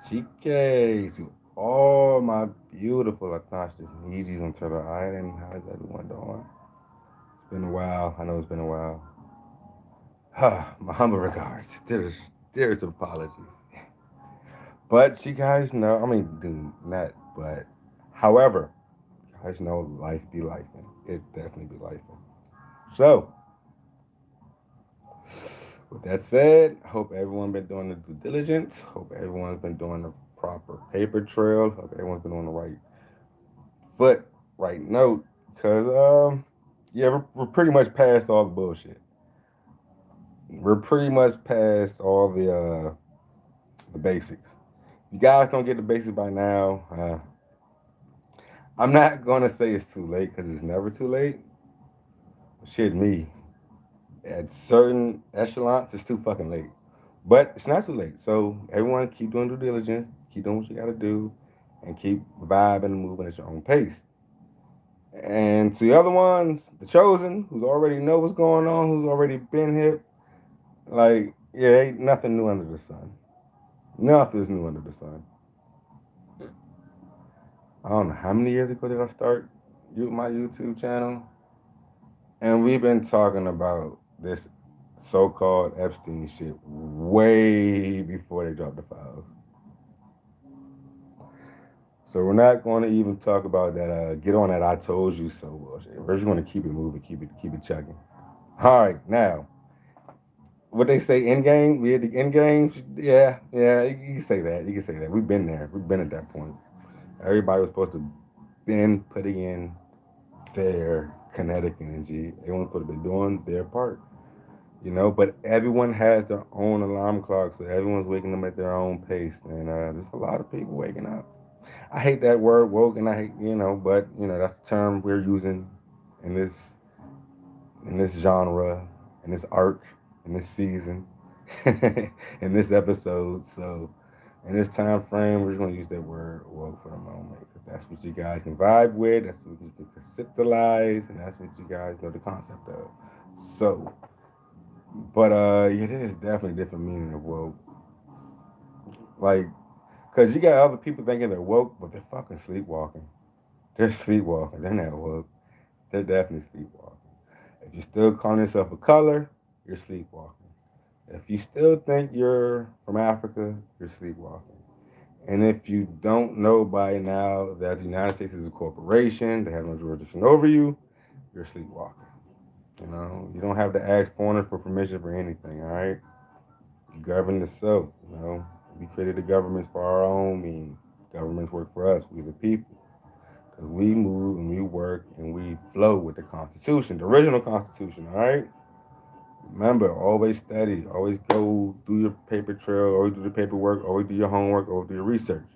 GK to all my beautiful Latasha's Yeezys on Turtle Island. How's everyone doing? It's been a while. I know it's been a while. My humble regards. Dearest apologies. But you guys know, I mean, do not, but however, you guys know life be life. It definitely be life. So, with that said, hope everyone been doing the due diligence. Hope everyone's been doing the proper paper trail. Hope everyone's been on the right foot, right note. Because, yeah, we're pretty much past all the bullshit. We're pretty much past all the basics. If you guys don't get the basics by now, I'm not going to say it's too late because it's never too late. Shit, me. At certain echelons, it's too fucking late. But it's not too late. So everyone keep doing due diligence, keep doing what you gotta do, and keep vibing and moving at your own pace. And to the other ones, the chosen, who's already know what's going on, who's already been hip, like, yeah, ain't nothing new under the sun. Nothing's new under the sun. I don't know how many years ago did I start my YouTube channel? And we've been talking about this so-called Epstein shit way before they dropped the files. So we're not going to even talk about that. Get on that "I told you so" bullshit. We're just going to keep it moving, keep it chugging. All right, now what they say in game, we had the in games. Yeah, yeah, you can say that. You can say that. We've been there. We've been at that point. Everybody was supposed to been putting in their kinetic energy. Everyone's supposed to be doing their part. But everyone has their own alarm clock, so everyone's waking them at their own pace, and there's a lot of people waking up. I hate that word woke, and I hate but that's the term we're using in this genre, in this arc, in this season, in this episode. So in this time frame, we're just gonna use that word woke for the moment, because that's what you guys can vibe with. That's what you can conceptualize, and that's what you guys know the concept of. So, but yeah, there's definitely different meaning of woke. Like, cause you got other people thinking they're woke, but they're fucking sleepwalking. They're sleepwalking. They're not woke. They're definitely sleepwalking. If you still calling yourself a color, you're sleepwalking. If you still think you're from Africa, you're sleepwalking. And if you don't know by now that the United States is a corporation, they have no jurisdiction over you, you're sleepwalking. You don't have to ask foreigners for permission for anything, all right? You govern yourself. We created the governments for our own means. Governments work for us, we the people. Because we move and we work and we flow with the Constitution, the original Constitution, all right? Remember, always study, always go do your paper trail, always do the paperwork, always do your homework, always do your research.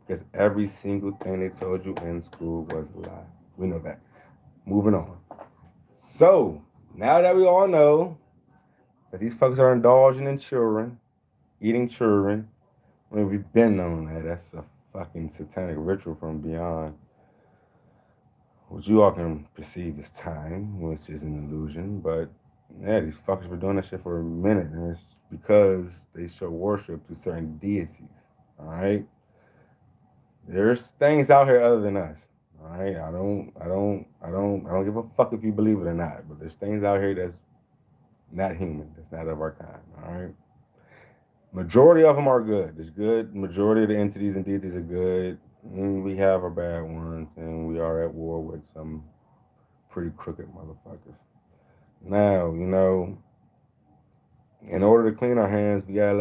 Because every single thing they told you in school was a lie. We know that. Moving on. So, now that we all know that these fuckers are indulging in children, eating children, I mean, we've been known that. That's a fucking satanic ritual from beyond what you all can perceive as time, which is an illusion. But yeah, these fuckers were doing that shit for a minute, and it's because they show worship to certain deities. All right, there's things out here other than us. All right, I don't give a fuck if you believe it or not. But there's things out here that's not human, that's not of our kind. All right. Majority of them are good. There's good. Majority of the entities and deities are good. And we have our bad ones, and we are at war with some pretty crooked motherfuckers. Now, in order to clean our hands, we gotta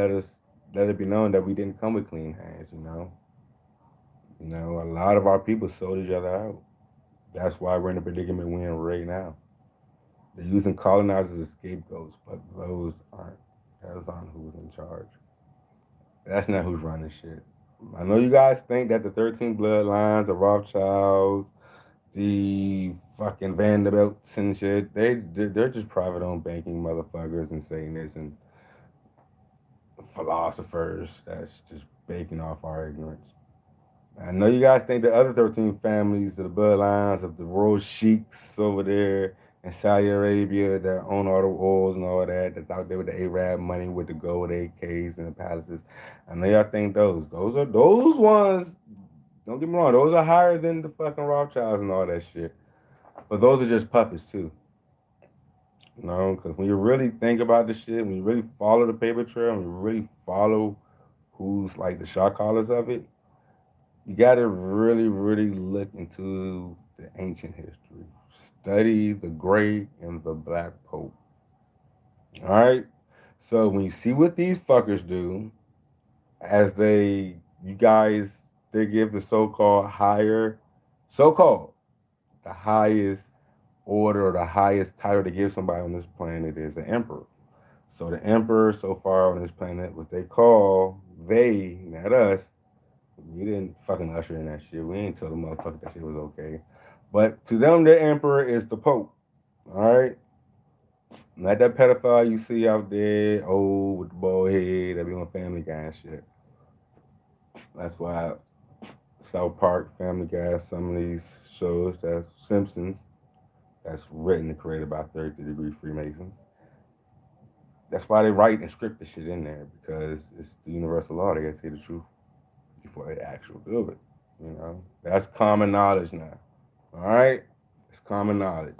let it be known that we didn't come with clean hands. A lot of our people sold each other out. That's why we're in the predicament we're in right now. They're using colonizers as scapegoats, but those aren't who's in charge. That's not who's running shit. I know you guys think that the 13 bloodlines, the Rothschilds, the fucking Vanderbilts and shit, they're just private owned banking motherfuckers and Satanists and philosophers that's just baking off our ignorance. I know you guys think the other 13 families, the bloodlines of the world sheiks over there, in Saudi Arabia that own all the oils and all that, that's out there with the Arab money with the gold AKs and the palaces. I know y'all think those ones, don't get me wrong, those are higher than the fucking Rothschilds and all that shit. But those are just puppets too. You know, because when you really think about the shit, when you really follow the paper trail, when you really follow who's like the shot callers of it, you got to really, really look into the ancient history. Study the Great and the Black Pope. All right. So when you see what these fuckers do, as you guys, they give the so-called higher, so-called the highest order or the highest title to give somebody on this planet is the emperor. So the emperor so far on this planet, what they call they, not us. We didn't fucking usher in that shit. We ain't tell the motherfucker that shit was okay. But to them, the emperor is the pope. All right, not that pedophile you see out there, old with the bald head, that be on Family Guy and shit. That's why South Park, Family Guy, some of these shows, that's Simpsons, that's written and created by 33 Degree Freemasons. That's why they write and script the shit in there because it's the universal law. They gotta say the truth before they actually do it. You know, that's common knowledge now. All right, it's common knowledge.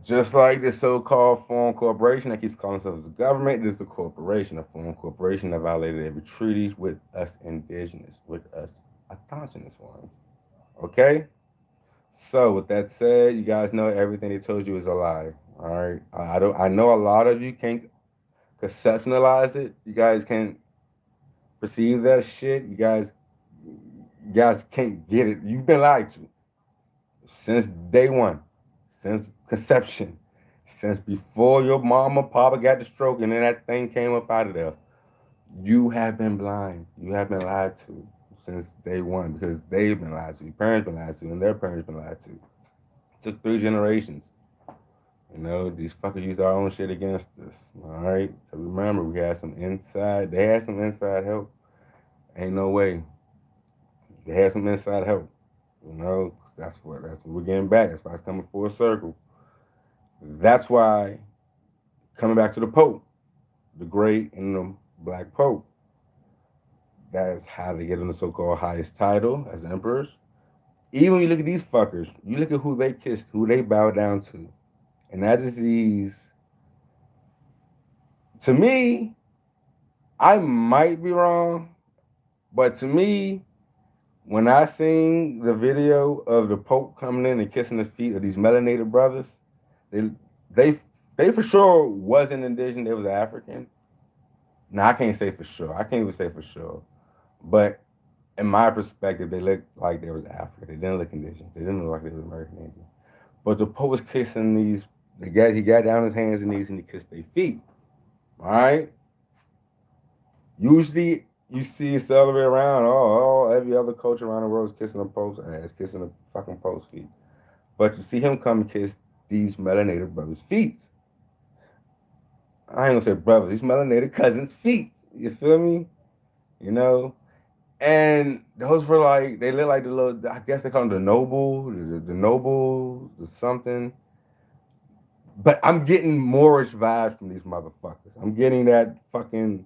Just like this so-called foreign corporation that keeps calling themselves a government, it is a corporation, a foreign corporation that violated every treaties with us indigenous, with us autonomous ones. Okay. So with that said, you guys know everything they told you is a lie. All right. I don't. I know a lot of you can't conceptualize it. You guys can't perceive that shit. You guys can't get it. You've been lied to since day one, since conception, since before your mama, papa got the stroke, and then that thing came up out of there. You have been blind. You have been lied to since day one because they've been lied to. Your parents been lied to, and their parents been lied to. It took 3 generations. You know, these fuckers use our own shit against us. All right. So remember, we had some inside. They had some inside help. Ain't no way. They had some inside help. You know, that's what we're getting back. That's why it's coming full circle. That's why coming back to the Pope, the Great and the Black Pope. That's how they get on the so-called highest title as emperors. Even when you look at these fuckers, you look at who they kissed, who they bow down to, and that is these. To me, I might be wrong, but to me, when I seen the video of the Pope coming in and kissing the feet of these melanated brothers, they they they for sure wasn't indigenous. They was African. Now I can't say for sure. I can't even say for sure. But in my perspective, they looked like they was African. They didn't look indigenous. They didn't look like they was American Indian. But the Pope was kissing these. He got down his hands and knees and he kissed their feet. All right. Usually you see it the other way around. Every other culture around the world is kissing a Pope's ass, kissing a fucking Pope's feet. But to see him come and kiss these melanated brothers' feet, I ain't gonna say brothers, these melanated cousins' feet. You feel me? You know? And those were like, they look like the little, I guess they call them the noble, the noble, the something. But I'm getting Moorish vibes from these motherfuckers. I'm getting that fucking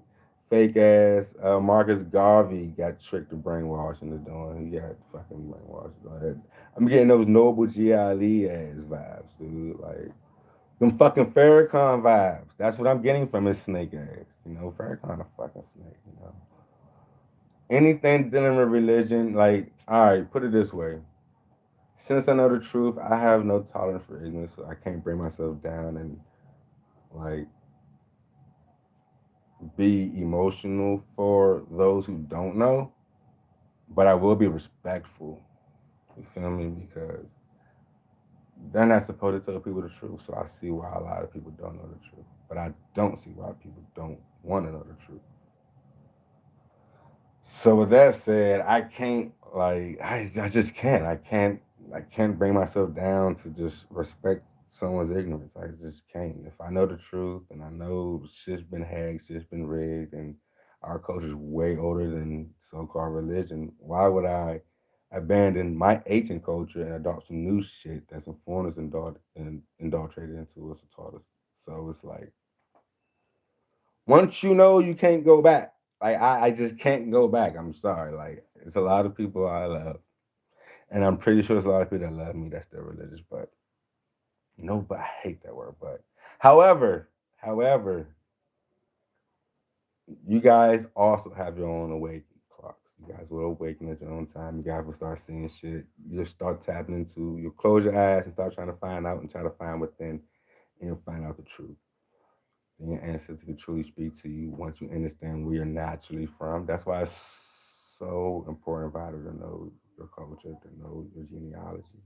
fake ass Marcus Garvey got tricked to brainwash into doing. He got fucking brainwashed. I'm getting those Noble G. Ali ass vibes, dude. Like them fucking Farrakhan vibes. That's what I'm getting from his snake ass. You know, Farrakhan a fucking snake. You know, anything dealing with religion, like, all right, put it this way. Since I know the truth, I have no tolerance for ignorance. So I can't bring myself down and like be emotional for those who don't know, but I will be respectful. You feel me? Because they're not supposed to tell people the truth. So I see why a lot of people don't know the truth, but I don't see why people don't want to know the truth. So with that said, I can't like I just can't. I can't bring myself down to just respect someone's ignorance. I just can't. If I know the truth and I know shit's been hacked, shit's been rigged, and our culture's way older than so-called religion, why would I abandon my ancient culture and adopt some new shit that's informed us and indoctrinated into us and taught us. So it's like once you know you can't go back. Like I just can't go back. I'm sorry. Like it's a lot of people I love. And I'm pretty sure there's a lot of people that love me that's their religious, but no, but I hate that word, but however, you guys also have your own awakening clocks. You guys will awaken at your own time. You guys will start seeing shit. You'll start tapping into, you'll close your eyes and start trying to find out and try to find within, and you'll find out the truth. And your ancestors can truly speak to you once you understand where you're naturally from. That's why it's so important, vital to know your culture, to know your genealogy.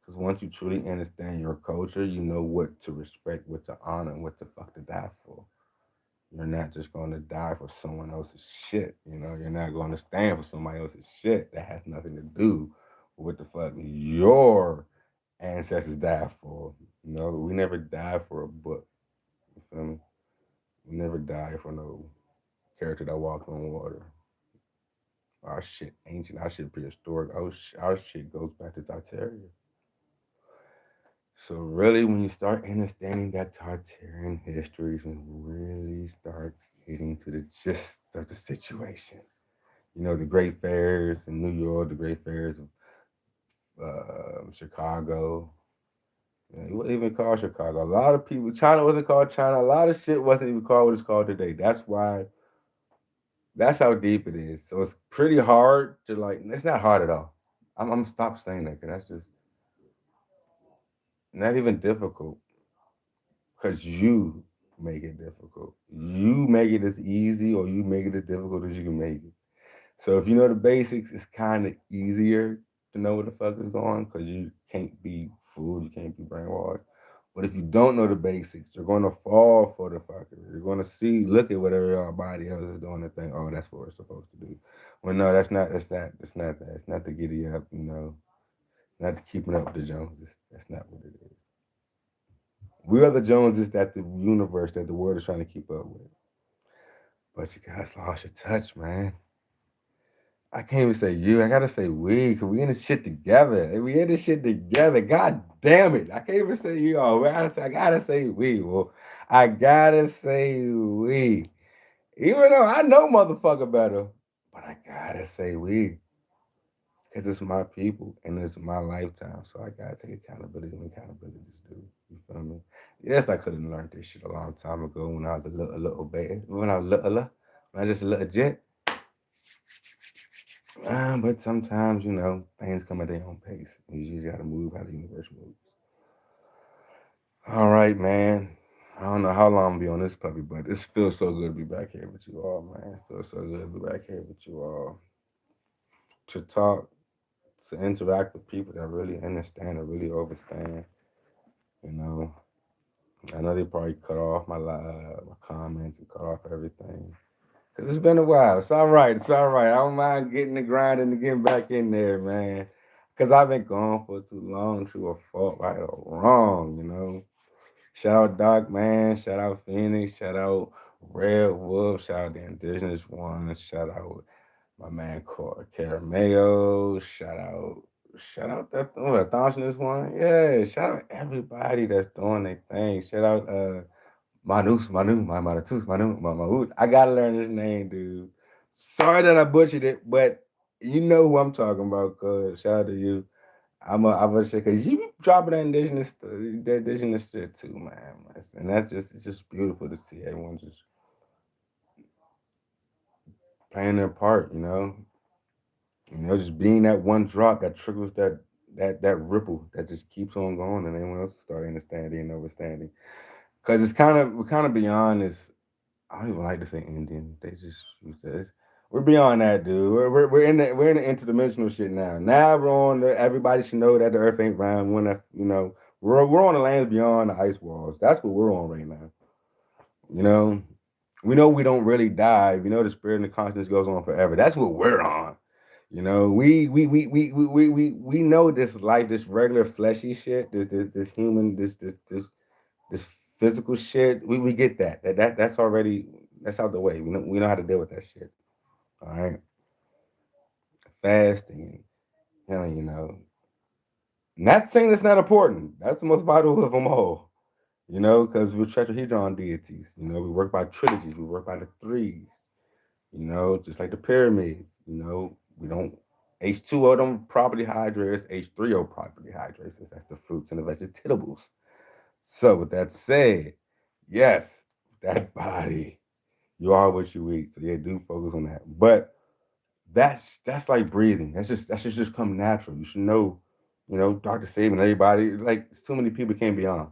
Because once you truly understand your culture, you know what to respect, what to honor, and what the fuck to die for. You're not just going to die for someone else's shit. You know, you're not going to stand for somebody else's shit that has nothing to do with what the fuck your ancestors died for. You know, we never died for a book. You feel me? We never died for no character that walked on water. Our shit ancient, our shit prehistoric. Our shit goes back to Tartaria. So really, when you start understanding that Tartarian histories and really start getting to the gist of the situation, you know, the great fairs in New York, the great fairs of Chicago. Yeah, it wasn't even called Chicago. A lot of people, China wasn't called China. A lot of shit wasn't even called what it's called today. That's why, that's how deep it is. So it's pretty hard to like, it's not hard at all. I'm stop saying that because that's just not even difficult because you make it difficult. You make it as easy or you make it as difficult as you can make it. So if you know the basics, it's kind of easier to know what the fuck is going on because you can't be fooled, you can't be brainwashed. But if you don't know the basics, you're going to fall for the fucker. You're going to see, look at what everybody else is doing and think, oh, that's what we're supposed to do. Well, no, that's not that. It's not to giddy up, you know, not to keeping up with the Joneses. That's not what it is. We are the Joneses that the universe, that the world is trying to keep up with. But you guys lost your touch, man. I can't even say you. I gotta say we, cause we in this shit together. We in this shit together. God damn it! I can't even say you all. I gotta say we. Well, I gotta say we. Even though I know motherfucker better, but I gotta say we, cause it's my people and it's my lifetime. So I gotta take accountability when accountability is due. You feel me? Yes, I could have learned this shit a long time ago when I was a little baby. When I was little, when I was just a little jet. But sometimes, you know, things come at their own pace. You just gotta move how the universe moves. All right, man. I don't know how long I'll be on this puppy, but it feels so good to be back here with you all, man. It feels so good to be back here with you all. To talk, to interact with people that really understand and really understand. You know, I know they probably cut off my comments and cut off everything. Cause it's been a while. It's all right. It's all right. I don't mind getting the grind and getting back in there, man. Cause I've been gone for too long, true or fault, right or wrong, you know. Shout out Doc, man. Shout out Phoenix. Shout out Red Wolf. Shout out the Indigenous Ones. Shout out my man Carameo. Shout out that Thompsonist one. Yeah. Shout out everybody that's doing their thing. Shout out Manu. I gotta learn his name, dude. Sorry that I butchered it, but you know who I'm talking about, cuz. Shout out to you. I'm a shit, cause you be dropping that indigenous shit too, man. And that's just, it's just beautiful to see everyone just playing their part, you know. You know, just being that one drop that trickles that ripple that just keeps on going, and everyone else start understanding and understanding. Cause it's we're kind of beyond this. I don't even like to say Indian. They just use this. We're beyond that, dude. We're in the interdimensional shit now. Now we're on the, everybody should know that the Earth ain't round. When you know we're on the lands beyond the ice walls. That's what we're on right now. You know we don't really die. We know the spirit and the consciousness goes on forever. That's what we're on. You know, we know this life, this regular fleshy shit, this human, this physical shit. We get that's already, that's out the way. We know how to deal with that shit. All right, fasting. you know, not saying it's not important. That's the most vital of them all. Because we're tetrahedron deities. We work by trilogies. We work by the threes. Just like the pyramids. We don't H2O them properly hydrates, H3O properly hydrates. That's the fruits and the vegetables. So with that said, yes, that body, you are what you eat. So yeah, do focus on that. But that's like breathing. That's just come natural. You should know, Dr. Saban, everybody, like too many people can't be on.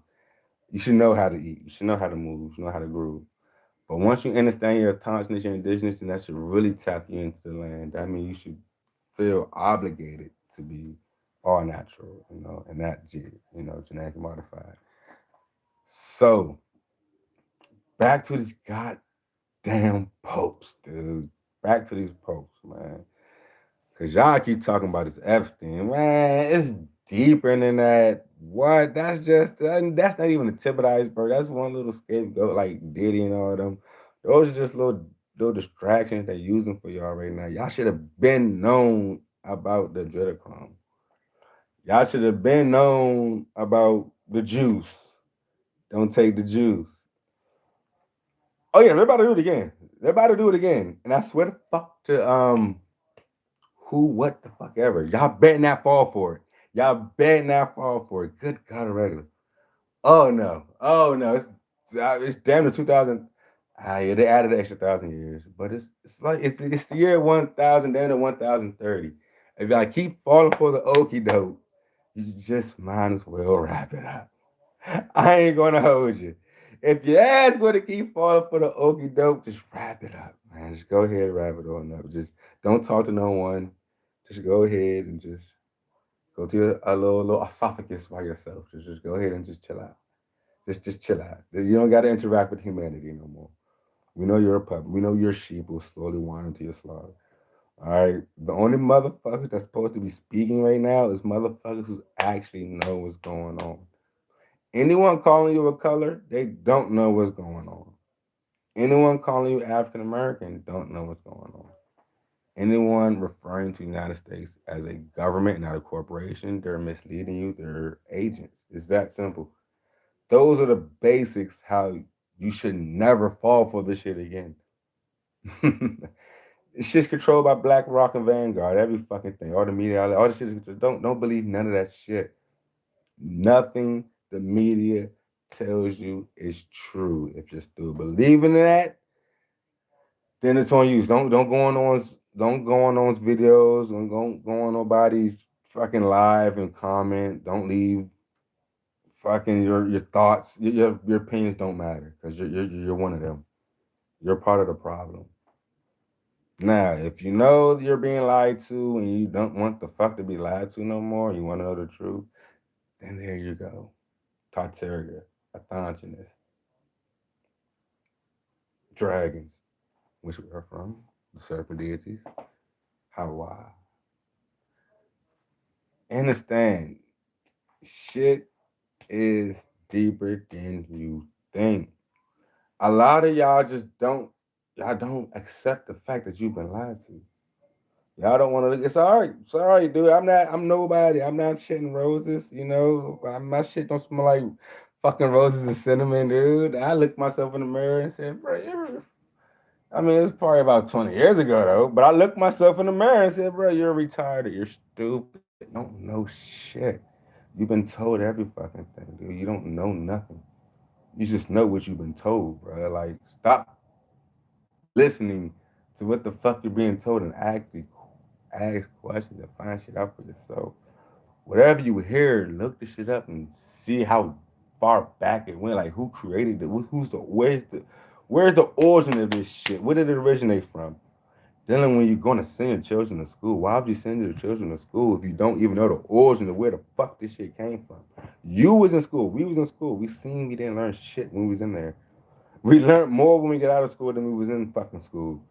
You should know how to eat. You should know how to move. You should know how to groove. But once you understand your consciousness, your indigenous, and that should really tap you into the land. I mean, you should feel obligated to be all natural, and not genetically modified. So back to these goddamn popes, dude. Back to these popes, man. Cause y'all keep talking about this Epstein, man. It's deeper than that. What? That's not even the tip of the iceberg. That's one little scapegoat like Diddy and all of them. Those are just little distractions they're using for y'all right now. Y'all should have been known about the adrenochrome. Y'all should have been known about the juice. Don't take the juice. Oh yeah, they're about to do it again. They're about to do it again. And I swear to fuck to who, what the fuck ever. Y'all better not fall for it. Y'all better not fall for it. Good God, regular. Oh no. Oh no. It's damn the 2000. Ah, yeah, they added an extra 1,000 years, but it's like it's the year 1,000, damn the 1,030. If y'all keep falling for the okie doke, you just might as well wrap it up. I ain't gonna hold you. If your ass gonna keep falling for the okie doke, just wrap it up, man. Just go ahead and wrap it on up. Just don't talk to no one. Just go ahead and just go to a little esophagus by yourself. Just go ahead and just chill out. Just chill out. You don't got to interact with humanity no more. We know you're a puppet. We know you're sheep who's slowly wandering to your slaughter. All right. The only motherfuckers that's supposed to be speaking right now is motherfuckers who actually know what's going on. Anyone calling you a color, they don't know what's going on. Anyone calling you African American don't know what's going on. Anyone referring to the United States as a government, not a corporation, they're misleading you. They're agents. It's that simple. Those are the basics how you should never fall for this shit again. It's just controlled by BlackRock and Vanguard. Every fucking thing. All the media, all the shit. Don't believe none of that shit. Nothing the media tells you is true. If you're still believing in that, then it's on you. Don't go on those videos. Don't go on nobody's fucking live and comment. Don't leave fucking your thoughts. Your opinions don't matter because you're one of them. You're part of the problem. Now, if you know you're being lied to and you don't want the fuck to be lied to no more, you want to know the truth, then there you go. Tartaria, Athantinus, dragons, which we are from, the serpent deities, Hawa. Understand, shit is deeper than you think. A lot of y'all don't accept the fact that you've been lied to. Y'all don't want to. It's all right. It's all right, dude. I'm nobody. I'm not shitting roses. My shit don't smell like fucking roses and cinnamon, dude. I looked myself in the mirror and said, bro, I mean, it's probably about 20 years ago though. But I looked myself in the mirror and said, bro, you're retarded. You're stupid. You don't know shit. You've been told every fucking thing, dude. You don't know nothing. You just know what you've been told, bro. Like, stop listening to what the fuck you're being told and actually ask questions and find shit out for yourself. Whatever you hear, look the shit up and see how far back it went. Like, who created it? Where's the origin of this shit? Where did it originate from? Then when you're going to send your children to school, why would you send your children to school if you don't even know the origin of where the fuck this shit came from? You was in school. We was in school. We didn't learn shit when we was in there. We learned more when we get out of school than we was in fucking school.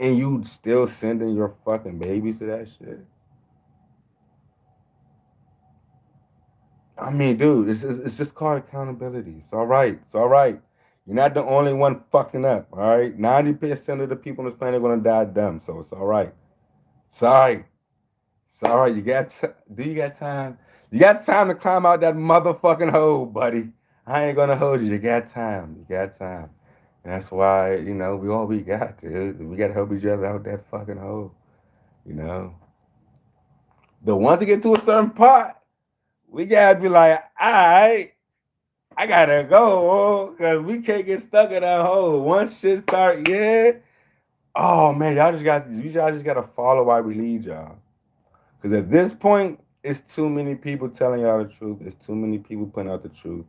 And you still sending your fucking babies to that shit? I mean, dude, it's just called accountability. It's all right. It's all right. You're not the only one fucking up. All right, 90% of the people on this planet are gonna die dumb. So it's all right. It's all right. So all right, do you got time? You got time to climb out that motherfucking hole, buddy. I ain't gonna hold you. You got time. You got time. And that's why, we all we got, dude. We gotta help each other out that fucking hole. You know. But once you get to a certain part, we gotta be like, alright, I gotta go, cause we can't get stuck in that hole. Once shit start, yeah. Oh man, y'all just gotta follow why we lead y'all. Cause at this point, it's too many people telling y'all the truth. It's too many people putting out the truth,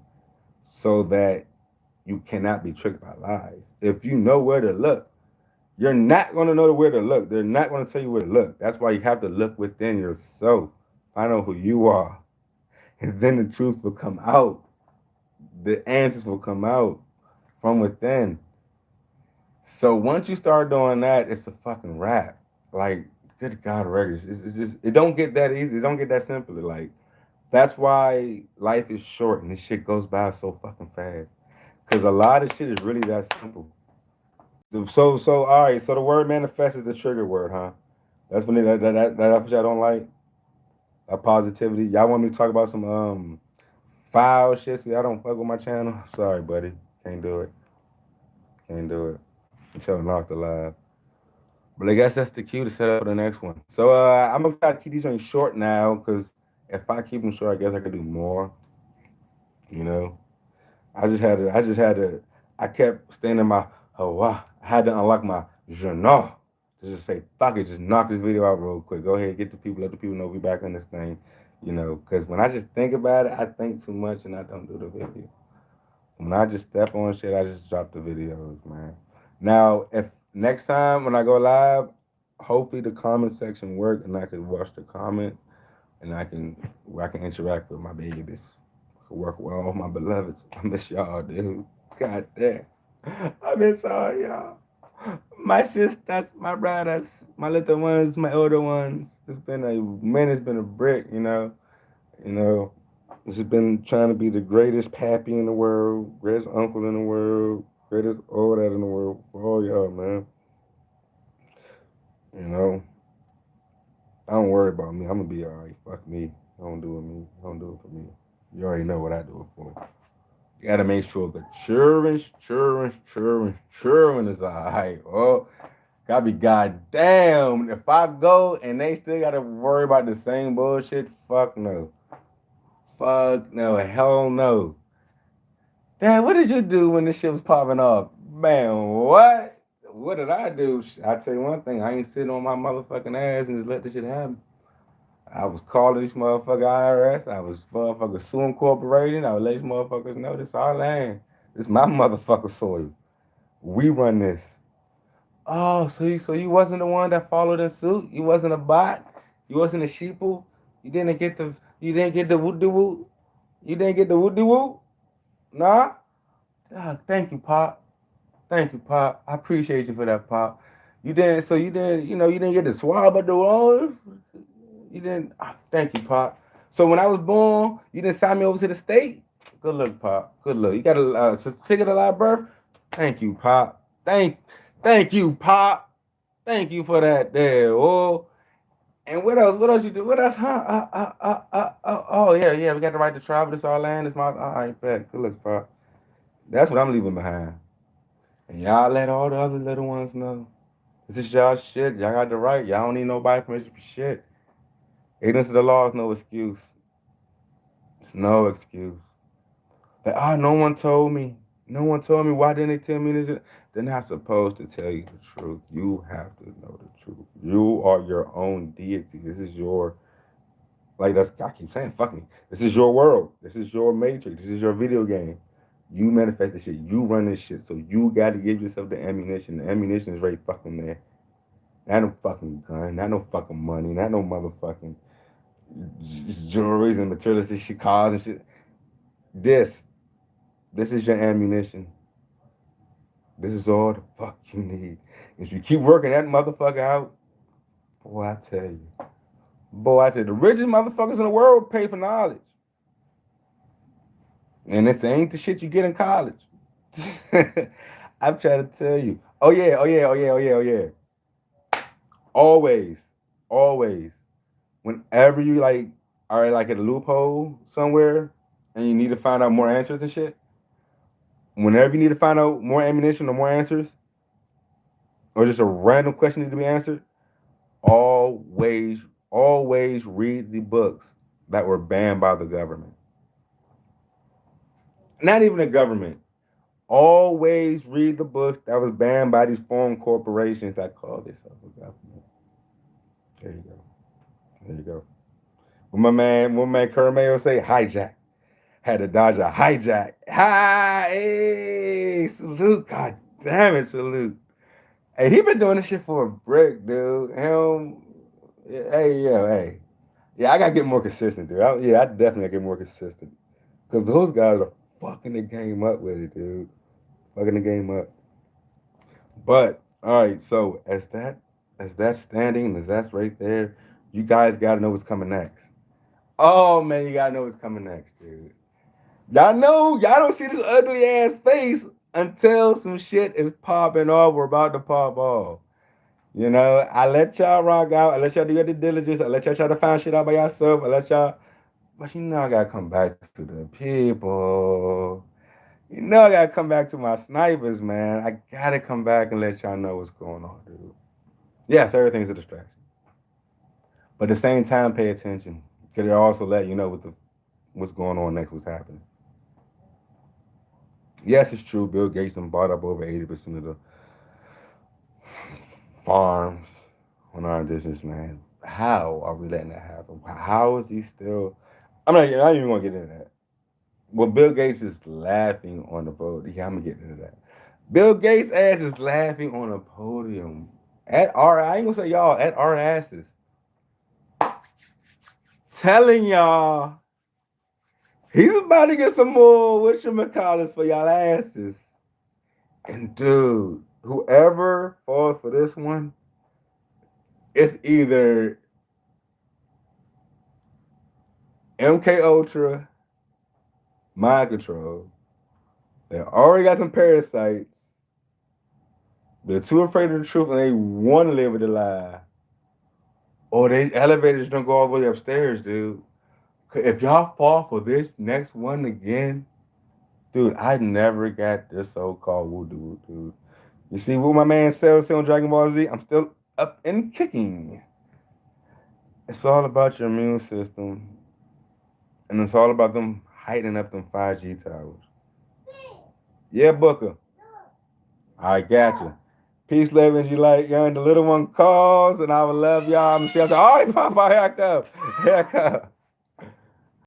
so that you cannot be tricked by lies. If you know where to look, you're not gonna know where to look. They're not gonna tell you where to look. That's why you have to look within yourself. Find out who you are, and then the truth will come out. The answers will come out from within. So once you start doing that, it's a fucking wrap. Like, good God, Regis, it's just it don't get that easy. It don't get that simple. Like that's why life is short and this shit goes by so fucking fast. Cause a lot of shit is really that simple. So all right. So the word manifest is the trigger word, huh? That's when that's what y'all don't like. Positivity. Y'all want me to talk about some foul shit? So y'all don't fuck with my channel. Sorry, buddy. Can't do it. Can't do it. I'm showing off the live. But I guess that's the cue to set up for the next one. So I'm gonna try to keep these things short now, because if I keep them short, I guess I could do more. You know, I kept staying in my Hawa. I had to unlock my journal to just say, fuck it, just knock this video out real quick. Go ahead, get the people, let the people know we back on this thing. Because when I just think about it, I think too much and I don't do the video. When I just step on shit, I just drop the videos, man. Now, if next time when I go live, hopefully the comment section work and I can watch the comments and I can interact with my babies. Work with all my beloveds. I miss y'all, dude. God damn. I miss all y'all. My sisters, my brothers, my little ones, my older ones. It's been a brick, You know, this has been trying to be the greatest pappy in the world, greatest uncle in the world, greatest all that in the world for all y'all, man. You know, I don't worry about me. I'm gonna be alright. Fuck me. Don't do it me. Don't do it for me. You already know what I do it for. You gotta make sure the children is alright. Oh, gotta be goddamn. If I go and they still gotta worry about the same bullshit, fuck no. Fuck no. Hell no. Dad, what did you do when this shit was popping off? Man, what? What did I do? I tell you one thing, I ain't sitting on my motherfucking ass and just let this shit happen. I was calling this motherfucker IRS. I was motherfucker suing corporation. I would let these motherfuckers know this our land. This my motherfucker soil. We run this. Oh, so you wasn't the one that followed in suit? You wasn't a bot? You wasn't a sheeple? You didn't get the woo de woo? You didn't get the woo de woo? Nah? Ah, thank you, Pop. Thank you, Pop. I appreciate you for that, Pop. You didn't get the swab at the walls? You didn't. Thank you, Pop. So when I was born, you didn't sign me over to the state? Good luck, Pop. Good luck. You got a certificate of live birth? Thank you, Pop. Thank you, Pop. Thank you for that there. Oh, and what else? What else you do? What else? Huh? Oh, yeah. We got the right to travel. This our land. It's my. All right, bet. Good luck, Pop. That's what I'm leaving behind. And y'all let all the other little ones know. This is y'all shit. Y'all got the right. Y'all don't need nobody permission for shit. Ignorance of the law is no excuse. It's no excuse. Like, no one told me. No one told me. Why didn't they tell me this? They're not supposed to tell you the truth. You have to know the truth. You are your own deity. This is your, like that's I keep saying, fuck me. This is your world. This is your matrix. This is your video game. You manifest this shit. You run this shit. So you got to give yourself the ammunition. The ammunition is right fucking there. Not no fucking gun. Not no fucking money. Not no motherfucking jewelries and materialistic shit, cars and shit. This is your ammunition. This is all the fuck you need. If you keep working that motherfucker out, boy, I tell you. The richest motherfuckers in the world pay for knowledge. And this ain't the shit you get in college. I'm trying to tell you. Oh yeah. Always. whenever you like are like at a loophole somewhere and you need to find out more answers and shit, whenever you need to find out more ammunition or more answers, or just a random question need to be answered, always, always read the books that were banned by the government. Not even the government. Always read the books that was banned by these foreign corporations that call themselves a government. There you go. There you go. When my man Kurt Mayo say hijack, had to dodge a hijack. Hi, hey, salute. God damn it, salute. Hey, he been doing this shit for a brick, dude. Him, hey, yo, hey. Yeah, I gotta get more consistent, dude. I definitely gotta get more consistent. Because those guys are fucking the game up with it, dude. Fucking the game up. But, alright, so as that standing, as that's right there, you guys gotta know what's coming next. Oh man, you gotta know what's coming next, dude. Y'all know, y'all don't see this ugly ass face until some shit is popping off or about to pop off. You know, I let y'all rock out. I let y'all do your due diligence. I let y'all try to find shit out by yourself. I let y'all, but you know, I gotta come back to the people. You know, I gotta come back to my snipers, man. I gotta come back and let y'all know what's going on, dude. Yes, everything's a distraction, but at the same time, pay attention. Cause it also let you know what's going on next, what's happening. Yes, it's true. Bill Gates done bought up over 80% of the farms on our business, man. How are we letting that happen? How is he still? I'm not even gonna get into that. Well, Bill Gates is laughing on the podium. Yeah, I'm gonna get into that. Bill Gates' ass is laughing on a podium at our. I ain't gonna say y'all at our asses, telling y'all he's about to get some more whatchamacallits for y'all asses. And dude, whoever falls for this one, it's either MK Ultra, mind control. They already got some parasites. They're too afraid of the truth and they want to live with a lie. Or they elevators don't go all the way upstairs, dude. If y'all fall for this next one again, dude, I never got this so-called voodoo, dude. You see what my man Cell said on Dragon Ball Z? I'm still up and kicking. It's all about your immune system. And it's all about them heightening up them 5G towers. Yeah, Booker. I got you. Peace, love, and you like, young. The little one calls, and I will love y'all. I'm going to see y'all. Oh, Papa, here I come. Here I come.